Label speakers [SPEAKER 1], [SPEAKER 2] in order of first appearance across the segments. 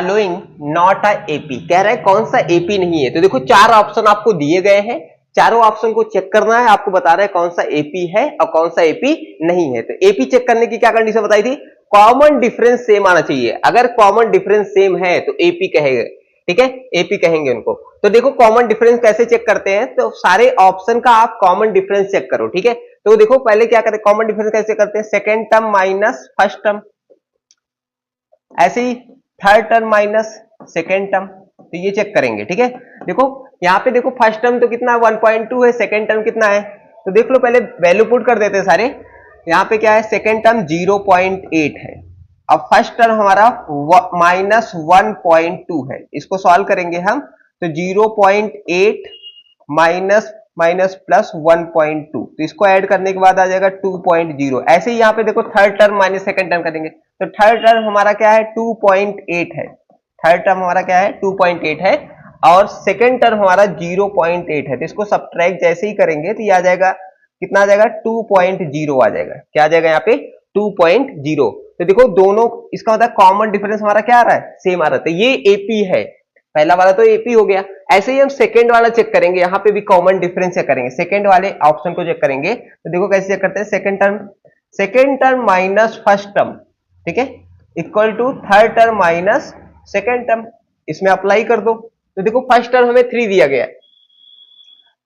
[SPEAKER 1] Following not a AP, कह रहा है कौन सा एपी नहीं है। तो देखो चार ऑप्शन आपको दिए गए हैं, चारों ऑप्शन को चेक करना है, आपको बता रहा है कौन सा एपी है और कौन सा एपी नहीं है। तो एपी चेक करने की क्या कंडीशन बताई थी, कॉमन डिफरेंस सेम आना चाहिए। अगर कॉमन डिफरेंस सेम है तो एपी कहेंगे, ठीक है, एपी कहेंगे उनको। तो देखो कॉमन डिफरेंस कैसे चेक करते हैं, तो सारे ऑप्शन का आप कॉमन डिफरेंस चेक करो, ठीक है। तो देखो पहले क्या करते हैं, कॉमन डिफरेंस कैसे करते हैं, second term minus first term, ऐसे ही third term minus second term, तो ये चेक करेंगे, ठीक है। देखो यहाँ पे देखो फर्स्ट टर्म तो कितना 1.2 है, सेकेंड टर्म कितना है, तो देख लो पहले वैल्यू पुट कर देते हैं सारे। यहाँ पे क्या है, सेकेंड टर्म 0.8 है, अब फर्स्ट टर्म हमारा माइनस 1.2 है, इसको सॉल्व करेंगे हम, तो 0.8 माइनस माइनस प्लस 1.2, तो इसको ऐड करने के बाद आ जाएगा 2.0। ऐसे ही यहाँ पे देखो third term minus second term करेंगे, तो थर्ड टर्म हमारा क्या है 2.8 है, थर्ड टर्म हमारा क्या है 2.8 है, और सेकेंड टर्म हमारा 0.8 है। तो इसको सब्ट्रैक्ट जैसे ही करेंगे तो ये आ जाएगा, कितना आ जाएगा 2.0 आ जाएगा, क्या आ जाएगा यहाँ पे 2.0। तो देखो दोनों, इसका मतलब कॉमन डिफरेंस हमारा क्या आ रहा है, सेम आ रहा है, तो ये एपी है, पहला वाला तो एपी हो गया। ऐसे ही हम सेकंड वाला चेक करेंगे, यहाँ पे भी कॉमन डिफरेंस चेक करेंगे, सेकंड वाले ऑप्शन को चेक करेंगे। तो देखो कैसे चेक करते हैं, second term minus first term, ठीक है, equal to third term minus second term, इसमें अप्लाई कर दो। तो देखो फर्स्ट टर्म हमें 3 दिया गया है,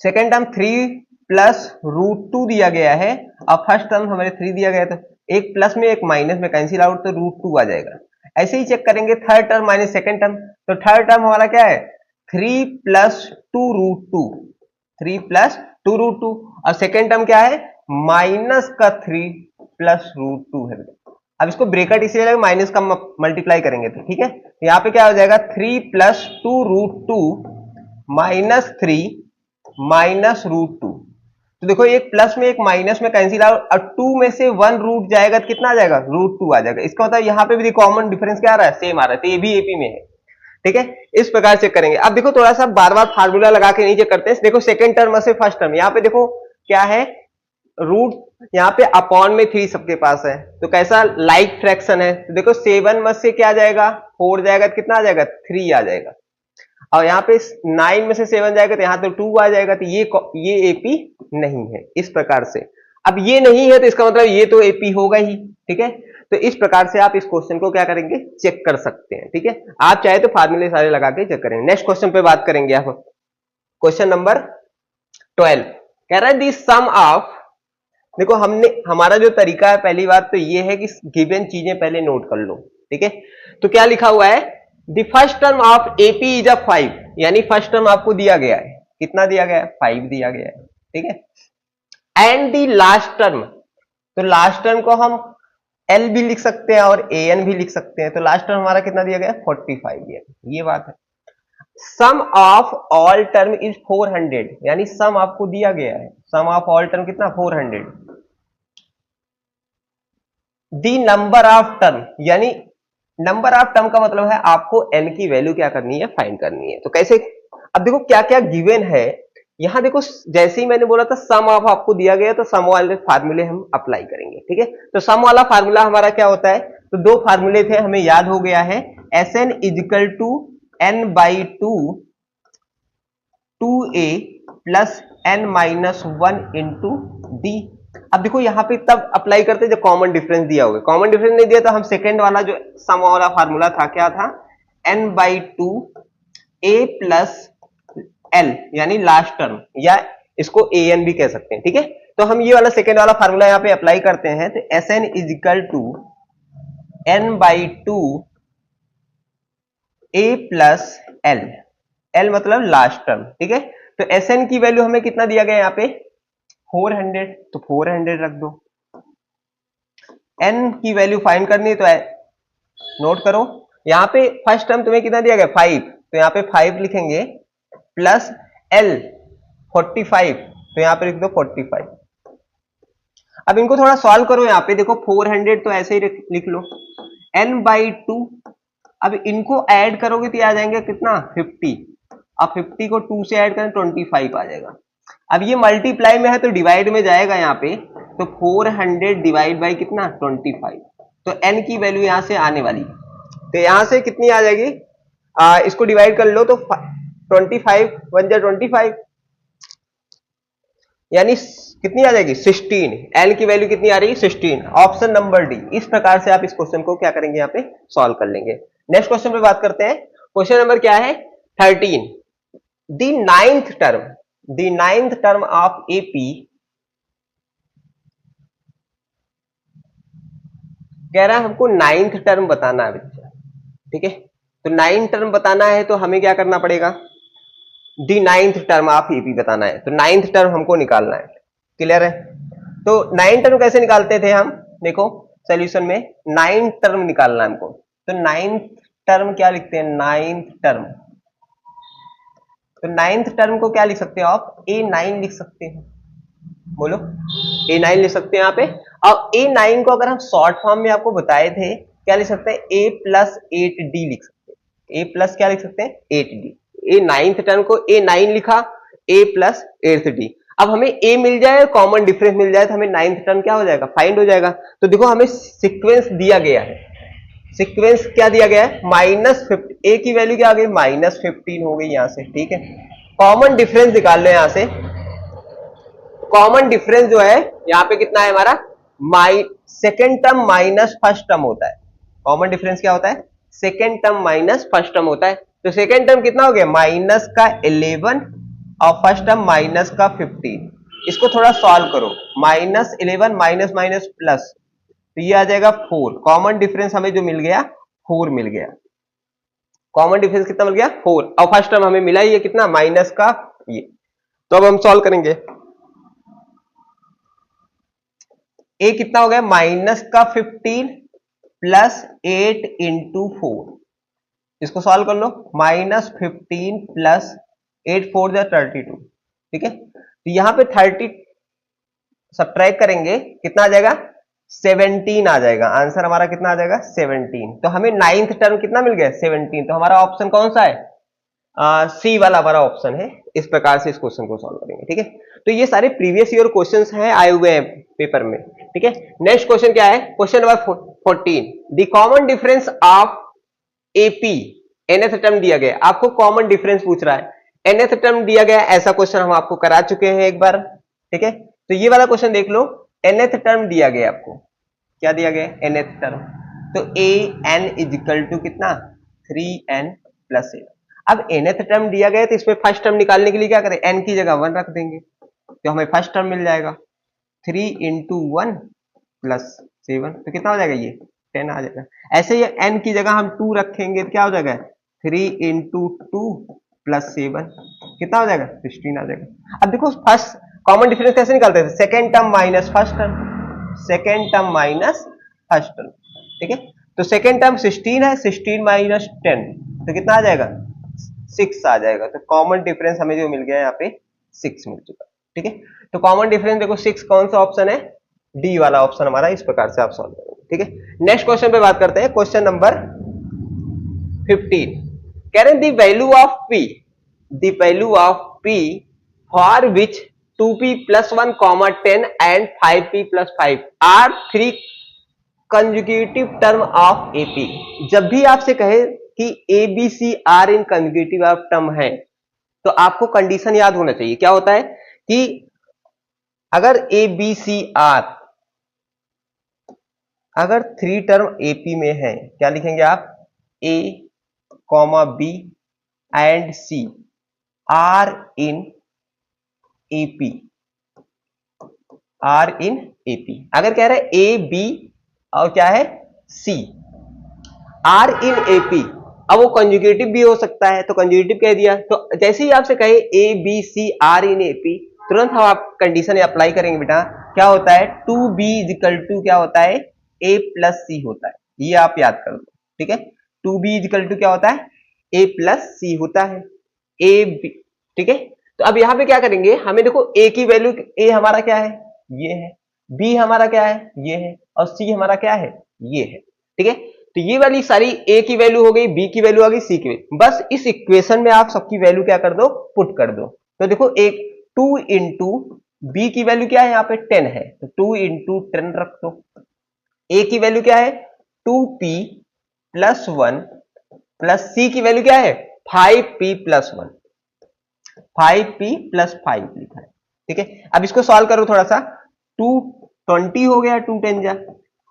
[SPEAKER 1] सेकंड टर्म 3 प्लस √2 दिया गया है, और फर्स्ट टर्म हमारे 3 दिया गया है, तो एक प्लस में एक माइनस में कैंसिल आउट, तो √2 आ जाएगा। ऐसे ही चेक करेंगे third term minus second term, तो थर्ड टर्म हमारा क्या है 3 प्लस 2 3 प्लस 2 और सेकंड टर्म क्या है माइनस का 3 प्लस √2 है। अब इसको ब्रेकेट इसलिए लगे माइनस का मल्टीप्लाई करेंगे, तो ठीक है, यहाँ पे क्या हो जाएगा 3 प्लस 2 माइनस 3 माइनस √2। तो देखो एक प्लस में एक माइनस में कैंसिल आउट, और 2 में से 1 रूट जाएगा तो कितना आ जाएगा √2 आ जाएगा। इसका मतलब यहाँ पे भी कॉमन डिफरेंस क्या आ रहा है, सेम आ रहा है, तो ये भी एपी में है, ठीक है। इस प्रकार चेक करेंगे। अब देखो थोड़ा सा बार बार फार्मूला लगा के नहीं चेक करते हैं। देखो सेकंड टर्म से फर्स्ट टर्म, यहाँ पे देखो क्या है रूट, यहाँ पे अपॉन में 3 सबके पास है, तो कैसा लाइक फ्रैक्शन है, तो देखो 7 में से क्या जाएगा 4 जाएगा तो कितना आ जाएगा 3 आ जाएगा, और यहाँ पे 9 में से 7 जाएगा तो यहाँ तो 2 आ जाएगा, तो ये एपी नहीं है, इस प्रकार से। अब ये नहीं है तो इसका मतलब ये तो एपी होगा ही, ठीक है। तो इस प्रकार से आप इस क्वेश्चन को क्या करेंगे, चेक कर सकते हैं, ठीक है। आप चाहे तो फार्मूले सारे लगा के चेक करेंगे। नेक्स्ट क्वेश्चन पे बात करेंगे आप, क्वेश्चन नंबर 12 कह रहा है दी सम ऑफ, देखो हमारा जो तरीका है, पहली बात तो ये है कि गिवन चीजें पहले नोट कर लो, ठीक है। तो क्या लिखा हुआ है, the first term of AP is a 5, यानी फर्स्ट टर्म आपको दिया गया है, कितना दिया गया है 5 दिया गया है, ठीक है। एंड द लास्ट टर्म, तो लास्ट टर्म को हम एल भी लिख सकते हैं और ए एन भी लिख सकते हैं, तो लास्ट टर्म हमारा कितना दिया गया है 45 दिया, ये बात है। सम ऑफ ऑल टर्म इज 400, यानी सम आपको दिया गया है, सम ऑफ ऑल टर्म कितना 400। दी नंबर ऑफ टर्म, यानी नंबर ऑफ टर्म का मतलब है आपको एन की वैल्यू क्या करनी है, फाइंड करनी है। तो कैसे, अब देखो क्या क्या गिवन है, यहां देखो जैसे ही मैंने बोला था सम ऑफ आपको दिया गया, तो सम वाले फार्मूले हम अप्लाई करेंगे, ठीक है। तो सम वाला फार्मूला हमारा क्या होता है, तो 2 फार्मूले थे, हमें याद हो गया है, S N is equal to n by 2a plus n minus 1 into D. अब देखो यहाँ पे तब अप्लाई करते जब कॉमन डिफरेंस दिया होगा, कॉमन डिफरेंस नहीं दिया तो हम सेकेंड वाला जो सम वाला फार्मूला था क्या था, n by 2a plus l, यानी लास्ट टर्म, या इसको a n भी कह सकते हैं, ठीक है। तो हम ये वाला सेकेंड वाला फार्मूला यहाँ पे अप्लाई करते हैं, तो S N is equal to n by 2a plus l, l मतलब लास्ट टर्म, ठीक है। तो एस एन की वैल्यू हमें कितना दिया गया यहाँ पे 400, तो 400 रख दो। n की वैल्यू फाइंड करनी है, तो नोट करो यहाँ पे फर्स्ट टर्म तुम्हें कितना दिया गया 5, तो यहाँ पे 5 लिखेंगे, प्लस l 45, तो यहाँ पे लिख दो 45। अब इनको थोड़ा सॉल्व करो, यहाँ पे देखो 400 तो ऐसे ही लिख लो, n बाई 2, अब इनको ऐड करोगे तो आ जाएंगे कितना 50, अब 50 को 2 से ऐड करें 25 आ जाएगा। अब ये मल्टीप्लाई में है तो डिवाइड में जाएगा यहाँ पे, तो 400 डिवाइड बाई कितना 25, तो n की वैल्यू यहाँ से आने वाली तो यहां से कितनी आ जाएगी, इसको डिवाइड कर लो तो 25 1 जा 25, यानी कितनी आ जाएगी 16। एल की वैल्यू कितनी आ रही है 16। Option number D. इस प्रकार से आप इस क्वेश्चन को क्या करेंगे, यहाँ पे सॉल्व कर लेंगे। नेक्स्ट क्वेश्चन पे बात करते हैं। क्वेश्चन नंबर क्या है 13। The ninth term of AP, कह रहा है हमको नाइन्थ टर्म बताना है बच्चा, ठीक है। तो नाइन्थ टर्म बताना है तो हमें क्या करना पड़ेगा, दी नाइन्थ टर्म ऑफ एपी बताना है, तो नाइन्थ टर्म हमको निकालना है। क्लियर है। तो नाइन्थ टर्म कैसे निकालते थे हम, देखो सॉल्यूशन में नाइन्थ टर्म निकालना है हमको। तो नाइन्थ टर्म क्या लिखते हैं, नाइन्थ टर्म, तो नाइन्थ टर्म को क्या लिख सकते हो आप, A9 लिख सकते हैं। बोलो A9 लिख सकते हैं यहाँ पे। अब A9 को अगर हम शॉर्ट फॉर्म में आपको बताए थे, क्या लिख सकते हैं, A+8D लिख सकते हैं। A प्लस क्या लिख सकते हैं 8D। ए नाइन्थ टर्म को A9 लिखा, A+8D। अब हमें A मिल जाए, कॉमन डिफरेंस मिल जाए, तो हमें नाइन्थ टर्म क्या हो जाएगा, फाइंड हो जाएगा। तो देखो हमें सीक्वेंस दिया गया है, सीक्वेंस क्या दिया गया है, -50। ए की वैल्यू क्या आ गई, -15 हो गई यहां से, ठीक है। कॉमन डिफरेंस निकाल लो यहां से। कॉमन डिफरेंस जो है यहाँ पे कितना है हमारा, second term minus first term होता है। कॉमन डिफरेंस क्या होता है, second term minus first term होता है। तो सेकेंड टर्म कितना हो गया, माइनस का 11 और फर्स्ट टर्म माइनस का 15। इसको थोड़ा सॉल्व करो, -11 माइनस माइनस प्लस, तो ये आ जाएगा 4। कॉमन डिफरेंस हमें जो मिल गया 4 मिल गया। कॉमन डिफरेंस कितना मिल गया 4, और फर्स्ट टर्म हमें मिला ही है कितना, माइनस का ये। तो अब हम सॉल्व करेंगे। ए कितना हो गया, माइनस का 15 प्लस 8 इंटू 4। इसको सॉल्व कर लो, -15 प्लस 8 4 जा 32, ठीक है। तो यहां पे 30 सब्ट्रैक्ट करेंगे, कितना आ जाएगा 17 आ जाएगा। आंसर हमारा कितना आ जाएगा 17। तो हमें नाइन्थ टर्म कितना मिल गया 17। तो हमारा ऑप्शन कौन सा है, सी वाला हमारा ऑप्शन है। इस प्रकार से इस क्वेश्चन को सॉल्व करेंगे, ठीक है। तो ये सारे प्रीवियस ईयर क्वेश्चंस हैं, आए हुए हैं पेपर में, ठीक है। नेक्स्ट क्वेश्चन क्या है, question number 14। The common difference of AP, nth term दिया गया, आपको कॉमन डिफरेंस पूछ रहा है, nth टर्म दिया गया। ऐसा क्वेश्चन हम आपको करा चुके हैं एक बार, ठीक है। तो ये वाला क्वेश्चन देख लो, nth टर्म दिया गया आपको, क्या दिया गया nth टर्म, तो an इजिकल टू कितना 3n प्लस 7। अब nth टर्म दिया गया तो इसमें फर्स्ट टर्म निकालने के लिए क्या करें, n की जगह 1 रख देंगे, तो हमें फर्स्ट टर्म मिल जाएगा 3 इंटू 1 प्लस 7, तो कितना हो जाएगा ये 10 आ जाएगा। ऐसे ही n की जगह हम 2 रखेंगे तो क्या हो जाएगा 3 इंटू 2 प्लस 7, कितना हो जाएगा 16 आ जाएगा। अब देखो फर्स्ट कॉमन डिफरेंस कैसे निकालते थे, second term minus first term, second term minus first term, ठीक है। तो सेकेंड टर्म 16 है, 16 माइनस 10, तो कितना आ जाएगा 6 आ जाएगा। तो कॉमन डिफरेंस हमें जो मिल गया यहाँ पे 6 मिल चुका, ठीक है। तो कॉमन डिफरेंस देखो 6 कौन सा ऑप्शन है, डी वाला ऑप्शन हमारा। इस प्रकार से आप सॉल्व करेंगे, ठीक है। नेक्स्ट क्वेश्चन पे बात करते हैं, क्वेश्चन नंबर 15। कह रहे हैं the value of P, the value of P for which 2p plus 1 comma 10 and 5p plus 5 are 3 conjugative term of AP. जब भी आपसे कहे कि A B C are in conjugative of term है, तो आपको कंडीशन याद होना चाहिए। क्या होता है कि अगर ए बी सी आर, अगर 3 टर्म एपी में है, क्या लिखेंगे आप, A comma B and C are in AP, are in AP. अगर कह रहे हैं ए बी और क्या है सी आर इन एपी, अब वो कंजुगेटिव भी हो सकता है, तो कंजुगेटिव कह दिया। तो जैसे ही आपसे कहे A B C are in AP, तुरंत हम आप कंडीशन अप्लाई करेंगे बेटा। क्या होता है 2b इजिकल टू क्या होता है a प्लस सी होता है, ये आप याद कर लो, ठीक है। 2b इजिकल टू क्या होता है a प्लस सी होता है, ए बी, ठीक है। तो अब यहां पे क्या करेंगे, हमें देखो a की वैल्यू, a हमारा क्या है ये है, b हमारा क्या है ये है, और c हमारा क्या है ये है, ठीक है। तो ये वाली सारी a की वैल्यू हो गई, b की वैल्यू आ गई, c की वैल्यू, बस इस इक्वेशन में आप सबकी वैल्यू क्या कर दो, पुट कर दो। तो देखो एक 2 इंटू बी की वैल्यू क्या है यहाँ पे 10 है, तो 2 इंटू 10 रख दो। ए की वैल्यू क्या है 2p +1 प्लस सी की वैल्यू क्या है 5p+1, 5p+5 लिखा है। ठीक है, अब इसको सॉल्व करो थोड़ा सा। 220 हो गया, 2 10 जा,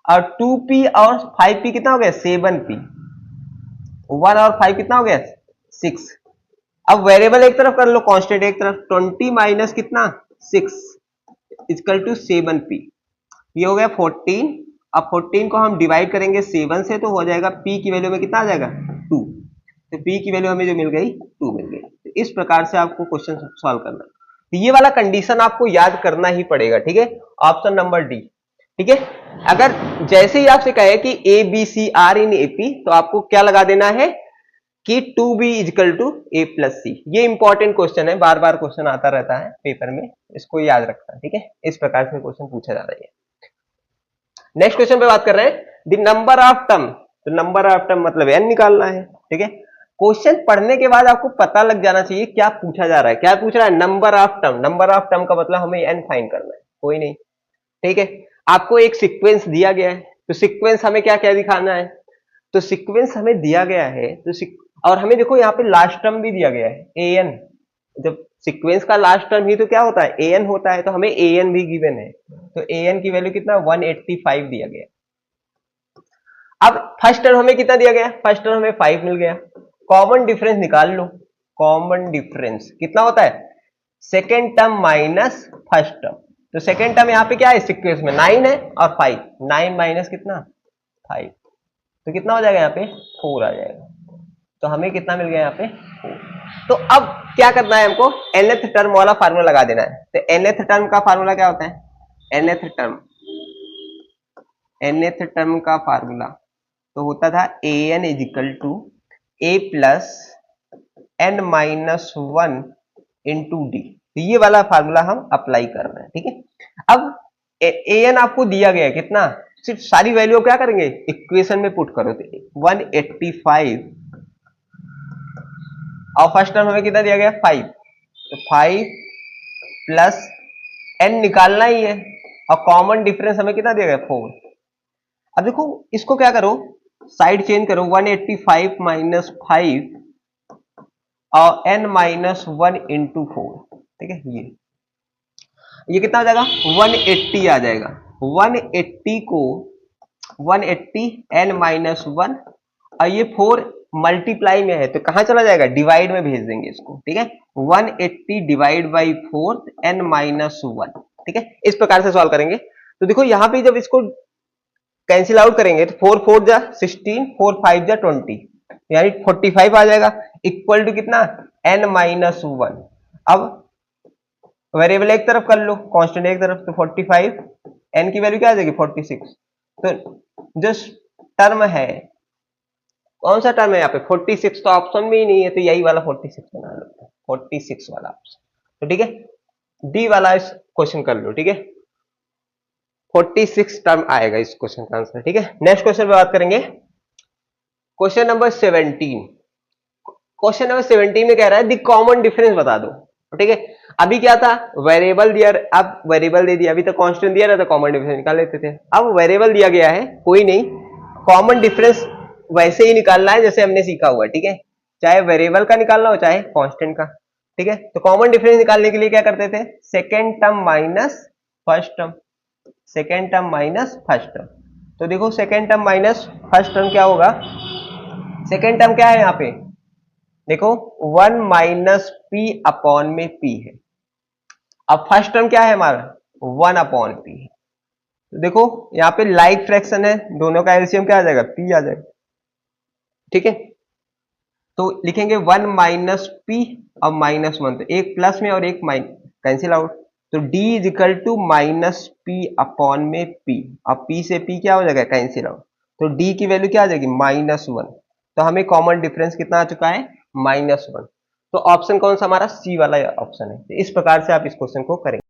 [SPEAKER 1] और 2p और 5p कितना हो गया 7p, 1 और 5 कितना हो गया 6। अब वेरिएबल एक तरफ कर लो, कांस्टेंट एक तरफ, 20 माइनस कितना 6 इक्वल टू 7p, ये हो गया 14। अब 14 को हम डिवाइड करेंगे 7 से तो हो जाएगा p की वैल्यू में कितना आ जाएगा 2, तो p की वैल्यू हमें जो मिल गई 2 मिल गई। तो इस प्रकार से आपको क्वेश्चन सॉल्व करना है, तो ये वाला कंडीशन आपको याद करना ही पड़ेगा। ठीक है, ऑप्शन नंबर डी। ठीक है, अगर जैसे ही आपसे कहे कि A B C are in AP, तो आपको क्या लगा देना है कि 2b equal to a plus C. ये इंपॉर्टेंट क्वेश्चन है, बार बार क्वेश्चन आता रहता है पेपर में, इसको याद रखना। ठीक है, इस प्रकार से क्वेश्चन पूछा जा रहा है। नेक्स्ट क्वेश्चन पे बात कर रहे हैं द नंबर ऑफ टर्म, तो नंबर ऑफ टर्म मतलब n निकालना है। ठीक है, क्वेश्चन पढ़ने के बाद आपको पता लग जाना चाहिए क्या पूछा जा रहा है। क्या पूछ रहा है number of term, number of term का मतलब हमें n फाइंड करना है, कोई नहीं। ठीक है, आपको एक सीक्वेंस दिया गया है, तो सीक्वेंस हमें क्या क्या दिखाना है, तो सीक्वेंस हमें दिया गया है, तो और हमें देखो यहाँ पे लास्ट टर्म भी दिया गया है an, जब सीक्वेंस का लास्ट टर्म ही तो क्या होता है an होता है, तो हमें an भी गिवन है, तो an की वैल्यू कितना 185 दिया गया। अब फर्स्ट टर्म हमें कितना दिया गया, फर्स्ट टर्म हमें 5 मिल गया। कॉमन डिफरेंस निकाल लो, कॉमन डिफरेंस कितना होता है second term minus first term, तो सेकेंड टर्म यहाँ पे क्या है सीक्वेंस में 9 है और 5, 9 माइनस कितना 5, तो कितना हो जाएगा यहाँ पे 4 आ जाएगा। तो हमें कितना मिल गया यहाँ पे 4। तो अब क्या करना है हमको nth टर्म वाला फार्मूला लगा देना है। तो nth टर्म का फार्मूला क्या होता है, nth टर्म का फार्मूला तो होता था an is equal to a plus n minus 1 into D. तो ये वाला फार्मूला हम अप्लाई कर रहे हैं। ठीक है, अब an आपको दिया गया है कितना, सिर्फ सारी वैल्यू क्या करेंगे इक्वेशन में पुट करो, तो 185 और फर्स्ट टर्म हमें कितना दिया गया 5, तो 5 प्लस n निकालना ही है, और कॉमन डिफरेंस हमें कितना दिया गया 4। अब देखो इसको क्या करो साइड चेंज करो, 185 माइनस 5 और n माइनस 1 इंटू 4। ठीक है, ये कितना आ जाएगा 180 आ जाएगा। 180 को 180 n माइनस 1 और ये 4 मल्टीप्लाई में है तो कहां चला जाएगा डिवाइड में भेज देंगे इसको। ठीक है, 180 डिवाइड बाई 4 n माइनस 1। ठीक है, इस प्रकार से सॉल्व करेंगे। तो देखो यहां पे जब इसको कैंसिल आउट करेंगे तो 4 4 जा 16, 4 5 जा 20, यानी 45 आ जाएगा, इक्वल टू कितना n माइनस 1। अब वेरिएबल एक तरफ कर लो, कांस्टेंट एक तरफ, तो 45, n की वैल्यू क्या आ जाएगी 46। तो जो टर्म है कौन सा टर्म है यहाँ पे 46, तो ऑप्शन में ही नहीं है, तो यही वाला 46 बना लो, 46 वाला ऑप्शन। तो ठीक है, डी वाला इस क्वेश्चन कर लो। ठीक है, 46 टर्म आएगा इस क्वेश्चन का आंसर। ठीक है, नेक्स्ट क्वेश्चन पे बात करेंगे, क्वेश्चन नंबर 17। क्वेश्चन नंबर 17 में कह रहा है दी कॉमन डिफरेंस बता दो। ठीक है, अभी क्या था वेरिएबल दिया, अब वेरिएबल दे दिया, अभी तो कांस्टेंट दिया रहता कॉमन डिफरेंस निकाल लेते थे। अब वेरिएबल दिया गया है, कोई नहीं, कॉमन डिफरेंस वैसे ही निकालना है जैसे हमने सीखा हुआ है। ठीक है, चाहे वेरिएबल का निकालना हो चाहे कांस्टेंट का। ठीक है, तो कॉमन डिफरेंस निकालने के लिए क्या करते थे second term minus first term, second term minus first term. तो देखो second term minus first term क्या होगा, सेकेंड टर्म क्या है यहाँ पे देखो 1 माइनस पी अपॉन में पी है, अब फर्स्ट टर्म क्या है हमारा 1 अपॉन पी है। तो देखो यहाँ पे लाइक फ्रैक्शन है, दोनों का एलसीएम क्या आ जाएगा पी आ जाएगा। ठीक है, तो लिखेंगे 1 माइनस पी और माइनस 1, तो एक प्लस में और एक माइनस कैंसिल आउट, तो d is equal to minus P upon में p, अब p से p क्या हो जाएगा कैंसिल आउट, तो d की वैल्यू क्या आ जाएगी -1। तो हमें कॉमन डिफरेंस कितना आ चुका है -1। तो ऑप्शन कौन सा हमारा सी वाला ऑप्शन है। तो इस प्रकार से आप इस क्वेश्चन को करेंगे।